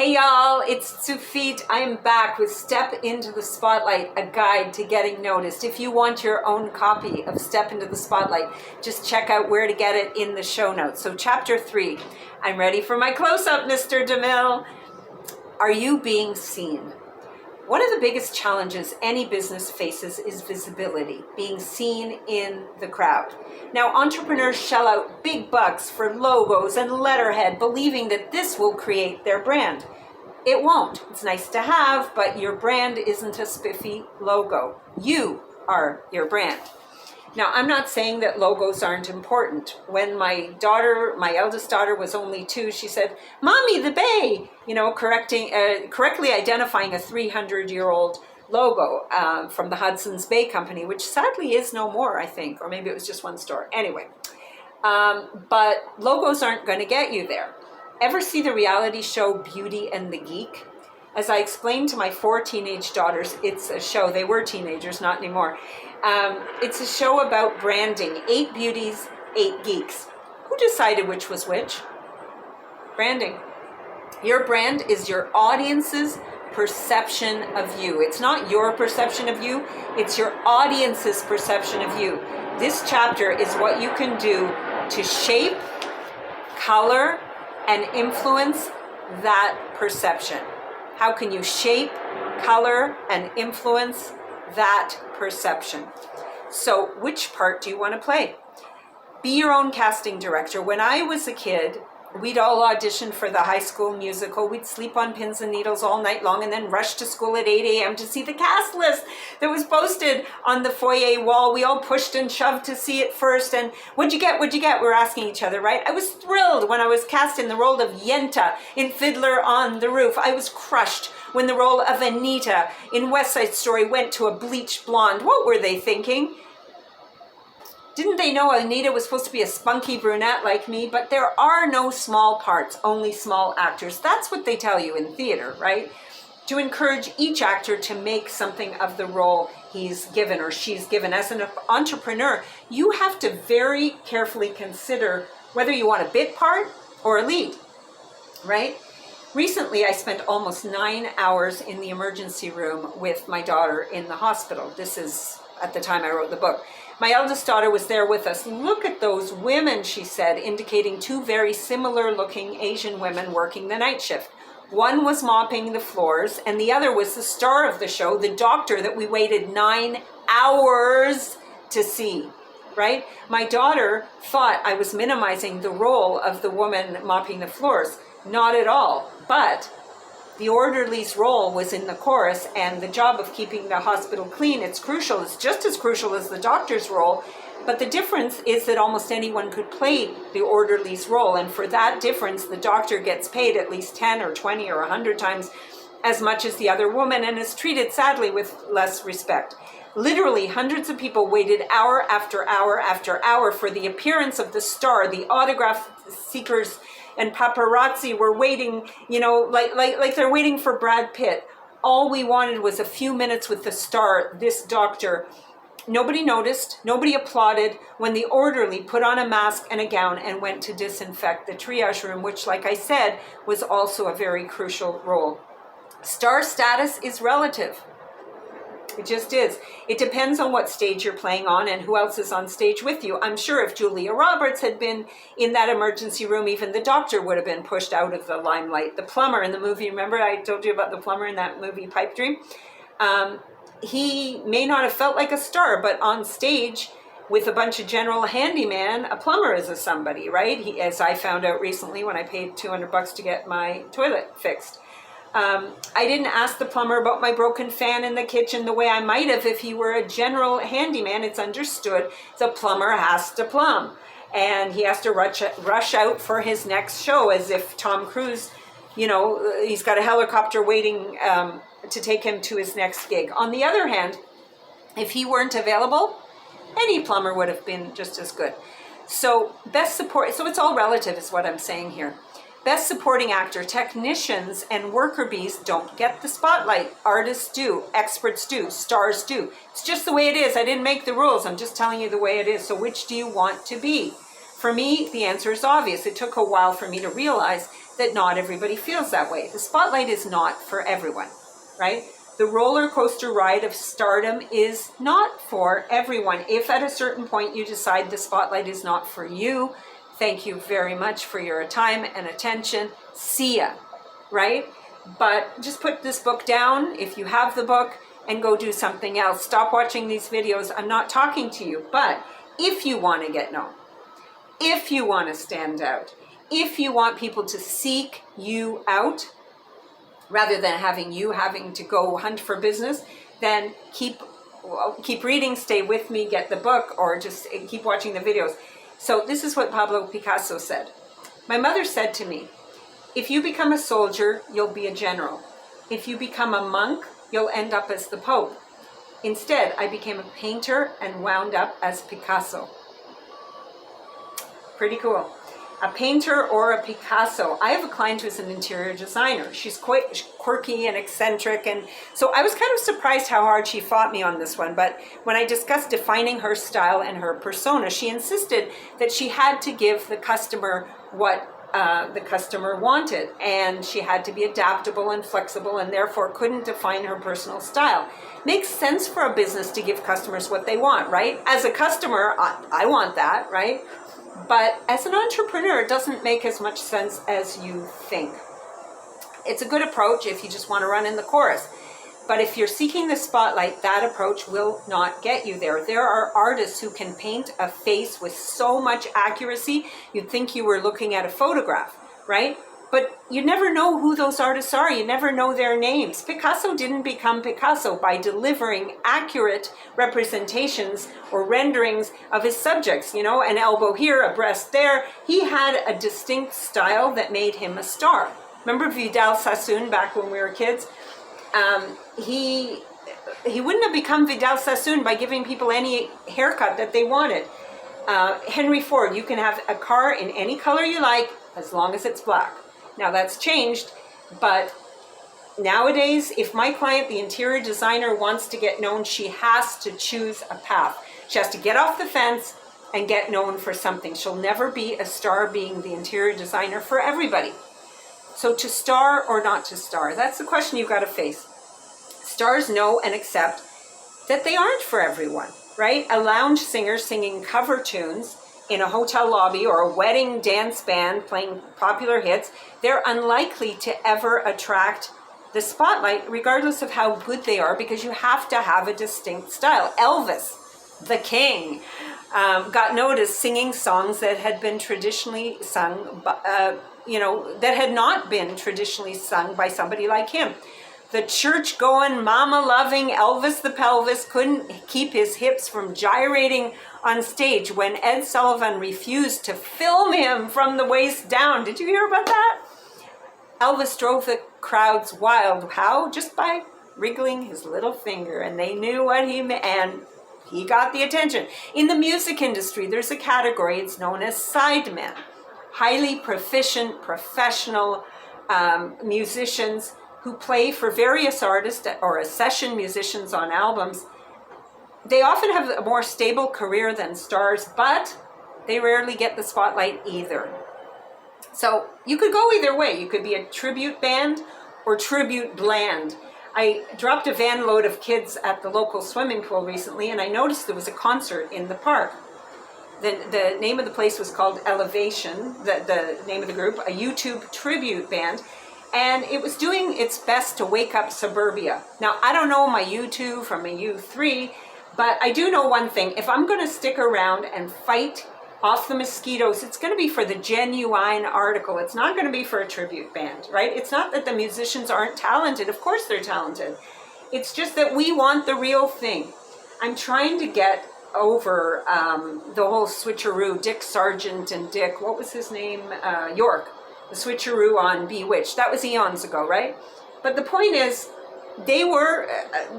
Hey y'all, it's Tsufit. I am back with Step Into the Spotlight, a guide to getting noticed. If you want your own copy of Step Into the Spotlight, just check out where to get it in the show notes. So chapter 3, I'm ready for my close-up, Mr. DeMille. Are you being seen? One of the biggest challenges any business faces is visibility, being seen in the crowd. Now, entrepreneurs shell out big bucks for logos and letterhead, believing that this will create their brand. It won't. It's nice to have, but your brand isn't a spiffy logo. You are your brand. Now, I'm not saying that logos aren't important. When my eldest daughter was only 2, she said, "Mommy, the bay," correctly identifying a 300-year-old logo from the Hudson's Bay Company, which sadly is no more, I think, or maybe it was just one store. Anyway, but logos aren't going to get you there. Ever see the reality show Beauty and the Geek? As I explained to my 4 teenage daughters, it's a show. They were teenagers, not anymore. It's a show about branding. 8 beauties, 8 geeks. Who decided which was which? Branding. Your brand is your audience's perception of you. It's not your perception of you, it's your audience's perception of you. This chapter is what you can do to shape, color, and influence that perception. How can you shape, color, and influence that perception? So which part do you want to play? Be your own casting director. When I was a kid, we'd all audition for the high school musical. We'd sleep on pins and needles all night long and then rush to school at 8 a.m. to see the cast list that was posted on the foyer wall. We all pushed and shoved to see it first. And what'd you get? What'd you get? We're asking each other, right? I was thrilled when I was cast in the role of Yenta in Fiddler on the Roof. I was crushed when the role of Anita in West Side Story went to a bleached blonde. What were they thinking? Didn't they know Anita was supposed to be a spunky brunette like me? But there are no small parts, only small actors. That's what they tell you in theater, right? To encourage each actor to make something of the role he's given or she's given. As an entrepreneur, you have to very carefully consider whether you want a bit part or a lead, right? Recently, I spent almost 9 hours in the emergency room with my daughter in the hospital. This is at the time I wrote the book. My eldest daughter was there with us. "Look at those women," she said, indicating 2 very similar looking Asian women working the night shift. One was mopping the floors and the other was the star of the show, the doctor that we waited 9 hours to see, right? My daughter thought I was minimizing the role of the woman mopping the floors. Not at all, but the orderly's role was in the chorus, and the job of keeping the hospital clean, it's crucial. It's just as crucial as the doctor's role, but the difference is that almost anyone could play the orderly's role, and for that difference, the doctor gets paid at least 10 or 20 or 100 times as much as the other woman and is treated, sadly, with less respect. Literally, hundreds of people waited hour after hour after hour for the appearance of the star. The autograph seekers and paparazzi were waiting, like they're waiting for Brad Pitt. All we wanted was a few minutes with the star, this doctor. Nobody noticed, nobody applauded when the orderly put on a mask and a gown and went to disinfect the triage room, which, like I said, was also a very crucial role. Star status is relative. It just is. It depends on what stage you're playing on and who else is on stage with you. I'm sure if Julia Roberts had been in that emergency room, even the doctor would have been pushed out of the limelight. The plumber in the movie, remember I told you about the plumber in that movie, Pipe Dream? He may not have felt like a star, but on stage with a bunch of general handyman, a plumber is a somebody, right? As I found out recently when I paid $200 to get my toilet fixed. I didn't ask the plumber about my broken fan in the kitchen the way I might have if he were a general handyman. It's understood the plumber has to plumb. And he has to rush out for his next show, as if Tom Cruise, he's got a helicopter waiting to take him to his next gig. On the other hand, if he weren't available, any plumber would have been just as good. So best support, so it's all relative is what I'm saying here. Best supporting actor, technicians, and worker bees don't get the spotlight. Artists do, experts do, stars do. It's just the way it is. I didn't make the rules. I'm just telling you the way it is. So which do you want to be? For me, the answer is obvious. It took a while for me to realize that not everybody feels that way. The spotlight is not for everyone, right? The roller coaster ride of stardom is not for everyone. If at a certain point you decide the spotlight is not for you, thank you very much for your time and attention. See ya, right? But just put this book down if you have the book and go do something else. Stop watching these videos. I'm not talking to you, but if you want to get known, if you want to stand out, if you want people to seek you out, rather than having to go hunt for business, then keep reading, stay with me, get the book, or just keep watching the videos. So this is what Pablo Picasso said. My mother said to me, if you become a soldier, you'll be a general. If you become a monk, you'll end up as the Pope. Instead, I became a painter and wound up as Picasso. Pretty cool. A painter or a Picasso. I have a client who's an interior designer. She's quite quirky and eccentric, and so I was kind of surprised how hard she fought me on this one. But when I discussed defining her style and her persona, she insisted that she had to give the customer what the customer wanted, and she had to be adaptable and flexible, and therefore couldn't define her personal style. Makes sense for a business to give customers what they want, right? As a customer, I want that, right? But as an entrepreneur, it doesn't make as much sense as you think. It's a good approach if you just want to run in the chorus. But if you're seeking the spotlight, that approach will not get you there. There are artists who can paint a face with so much accuracy, you'd think you were looking at a photograph, right? But you never know who those artists are. You never know their names. Picasso didn't become Picasso by delivering accurate representations or renderings of his subjects. You know, an elbow here, a breast there. He had a distinct style that made him a star. Remember Vidal Sassoon back when we were kids? He wouldn't have become Vidal Sassoon by giving people any haircut that they wanted. Henry Ford, you can have a car in any color you like as long as it's black. Now that's changed, but nowadays, if my client, the interior designer, wants to get known, she has to choose a path. She has to get off the fence and get known for something. She'll never be a star being the interior designer for everybody. So to star or not to star, that's the question you've got to face. Stars know and accept that they aren't for everyone, right? A lounge singer singing cover tunes in a hotel lobby or a wedding dance band playing popular hits, they're unlikely to ever attract the spotlight regardless of how good they are, because you have to have a distinct style. Elvis, the king, got noticed singing songs that had been traditionally sung, that had not been traditionally sung by somebody like him. The church-going, mama-loving Elvis the Pelvis couldn't keep his hips from gyrating on stage when Ed Sullivan refused to film him from the waist down. Did you hear about that? Elvis drove the crowds wild. How? Just by wriggling his little finger, and they knew what he meant, and he got the attention. In the music industry, there's a category, it's known as sidemen. Highly proficient, professional musicians who play for various artists or as session musicians on albums. They often have a more stable career than stars, but they rarely get the spotlight either. So you could go either way. You could be a tribute band or tribute bland. I dropped a van load of kids at the local swimming pool recently, and I noticed there was a concert in the park. The name of the place was called Elevation, the name of the group, a YouTube tribute band. And it was doing its best to wake up suburbia. Now, I don't know my U2 from a U3, but I do know one thing. If I'm going to stick around and fight off the mosquitoes, it's going to be for the genuine article. It's not going to be for a tribute band, right? It's not that the musicians aren't talented. Of course they're talented. It's just that we want the real thing. I'm trying to get over the whole switcheroo, Dick Sargent and Dick, what was his name? York. The switcheroo on Bewitched. That was eons ago, right? But the point is, they were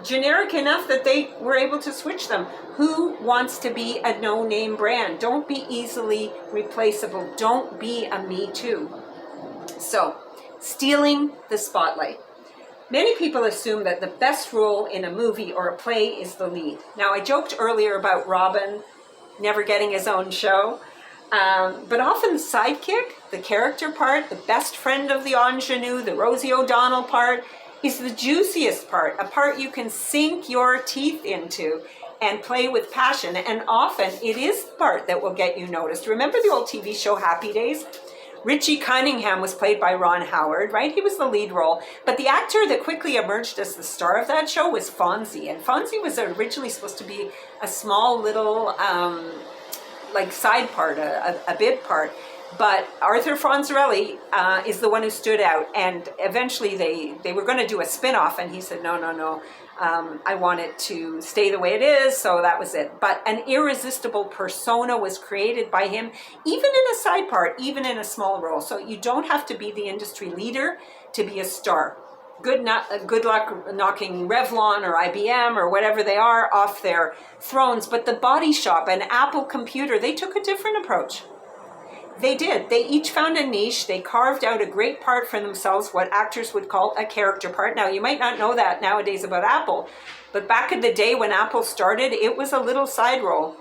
generic enough that they were able to switch them. Who wants to be a no-name brand? Don't be easily replaceable. Don't be a Me Too. So, stealing the spotlight. Many people assume that the best role in a movie or a play is the lead. Now, I joked earlier about Robin never getting his own show, but often the sidekick the character part, the best friend of the ingenue, the Rosie O'Donnell part, is the juiciest part, a part you can sink your teeth into and play with passion. And often it is the part that will get you noticed. Remember the old TV show Happy Days? Richie Cunningham was played by Ron Howard, right? He was the lead role. But the actor that quickly emerged as the star of that show was Fonzie. And Fonzie was originally supposed to be a small little like side part, a bit part. But Arthur Fonzarelli is the one who stood out. And eventually they were going to do a spin-off. And he said, no. I want it to stay the way it is, so that was it. But an irresistible persona was created by him, even in a side part, even in a small role. So you don't have to be the industry leader to be a star. Good luck knocking Revlon or IBM or whatever they are off their thrones. But the Body Shop and Apple Computer, they took a different approach. They did. They each found a niche. They carved out a great part for themselves, what actors would call a character part. Now, you might not know that nowadays about Apple, but back in the day when Apple started, it was a little side role.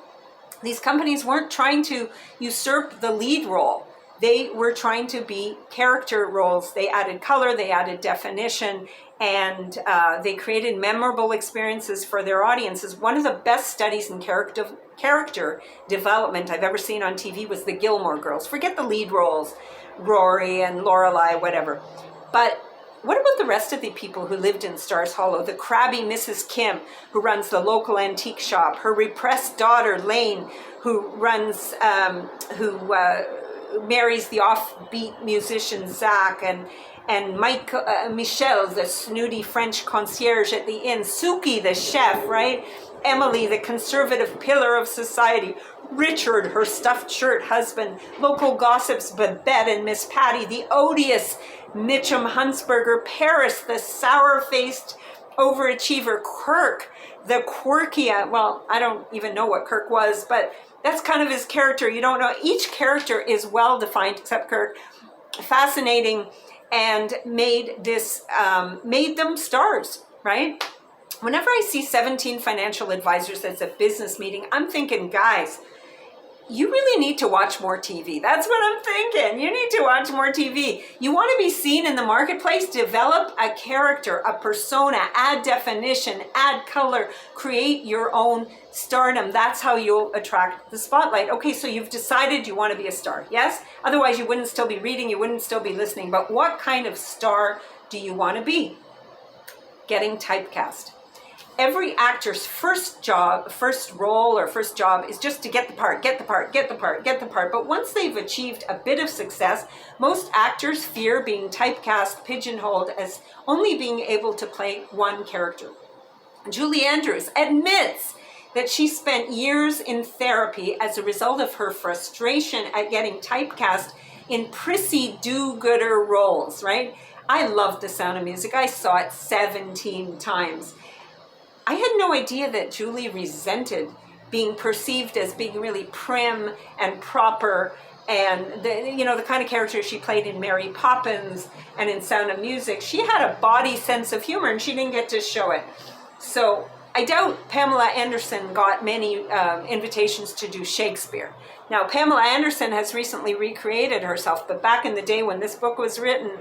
These companies weren't trying to usurp the lead role. They were trying to be character roles. They added color, they added definition, and they created memorable experiences for their audiences. One of the best studies in character development I've ever seen on TV was the Gilmore Girls. Forget the lead roles, Rory and Lorelai, whatever. But what about the rest of the people who lived in Stars Hollow? The crabby Mrs. Kim, who runs the local antique shop. Her repressed daughter, Lane, who marries the offbeat musician Zach, and Mike, Michel, the snooty French concierge at the inn. Suki, the chef, right? Emily, the conservative pillar of society. Richard, her stuffed shirt husband. Local gossips, Babette and Miss Patty. The odious Mitchum Huntsberger. Paris, the sour-faced overachiever. Kirk, the quirky, well, I don't even know what Kirk was, but that's kind of his character. You don't know. Each character is well defined, except Kirk. Fascinating, and made them stars, right? Whenever I see 17 financial advisors at a business meeting, I'm thinking, guys, you really need to watch more TV. That's what I'm thinking. You need to watch more TV. You want to be seen in the marketplace, develop a character, a persona, add definition, add color, create your own stardom. That's how you'll attract the spotlight. Okay, so you've decided you want to be a star, yes? Otherwise, you wouldn't still be reading, you wouldn't still be listening. But what kind of star do you want to be? Getting typecast. Every actor's first role is just to get the part. But once they've achieved a bit of success, most actors fear being typecast, pigeonholed as only being able to play one character. Julie Andrews admits that she spent years in therapy as a result of her frustration at getting typecast in prissy do-gooder roles, right? I loved The Sound of Music. I saw it 17 times. I had no idea that Julie resented being perceived as being really prim and proper, and the kind of character she played in Mary Poppins and in Sound of Music. She had a body sense of humor, and she didn't get to show it. So I doubt Pamela Anderson got many invitations to do Shakespeare. Now, Pamela Anderson has recently recreated herself, but back in the day when this book was written,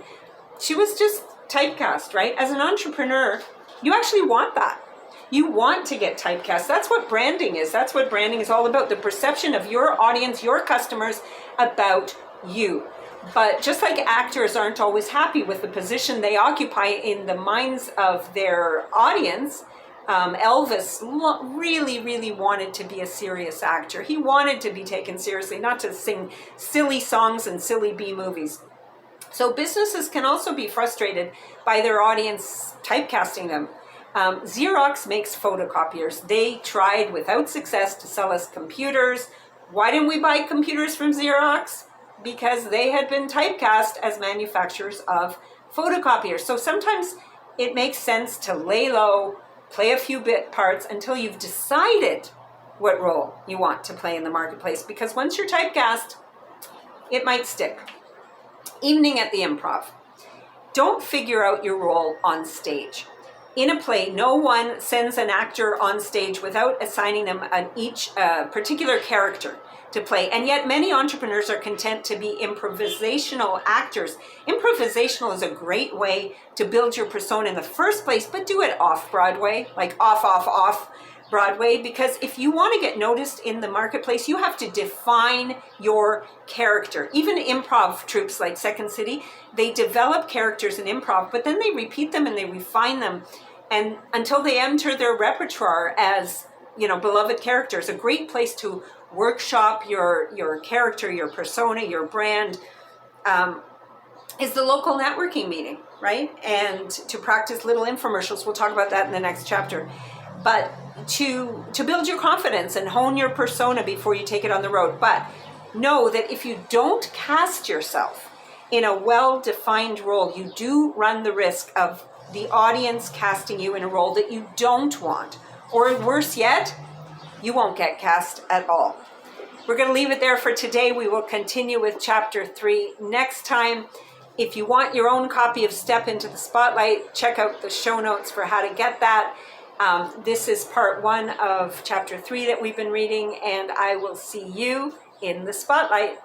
she was just typecast, right? As an entrepreneur, you actually want that. You want to get typecast. That's what branding is. That's what branding is all about. The perception of your audience, your customers about you. But just like actors aren't always happy with the position they occupy in the minds of their audience, Elvis really, really wanted to be a serious actor. He wanted to be taken seriously, not to sing silly songs and silly B movies. So businesses can also be frustrated by their audience typecasting them. Xerox makes photocopiers. They tried without success to sell us computers. Why didn't we buy computers from Xerox? Because they had been typecast as manufacturers of photocopiers. So sometimes it makes sense to lay low, play a few bit parts until you've decided what role you want to play in the marketplace. Because once you're typecast, it might stick. Evening at the Improv. Don't figure out your role on stage. In a play, no one sends an actor on stage without assigning them each particular character to play. And yet many entrepreneurs are content to be improvisational actors. Improvisational is a great way to build your persona in the first place, but do it off Broadway, like off Broadway, because if you want to get noticed in the marketplace, you have to define your character. Even improv troupes like Second City, they develop characters in improv, but then they repeat them and they refine them, and until they enter their repertoire as, beloved characters. A great place to workshop your character, your persona, your brand, is the local networking meeting, right? And to practice little infomercials. We'll talk about that in the next chapter. But to build your confidence and hone your persona before you take it on the road. But know that if you don't cast yourself in a well-defined role, you do run the risk of the audience casting you in a role that you don't want. Or worse yet, you won't get cast at all. We're going to leave it there for today. We will continue with chapter 3 next time. If you want your own copy of Step into the Spotlight, check out the show notes for how to get that. This is part 1 of chapter 3 that we've been reading, and I will see you in the spotlight.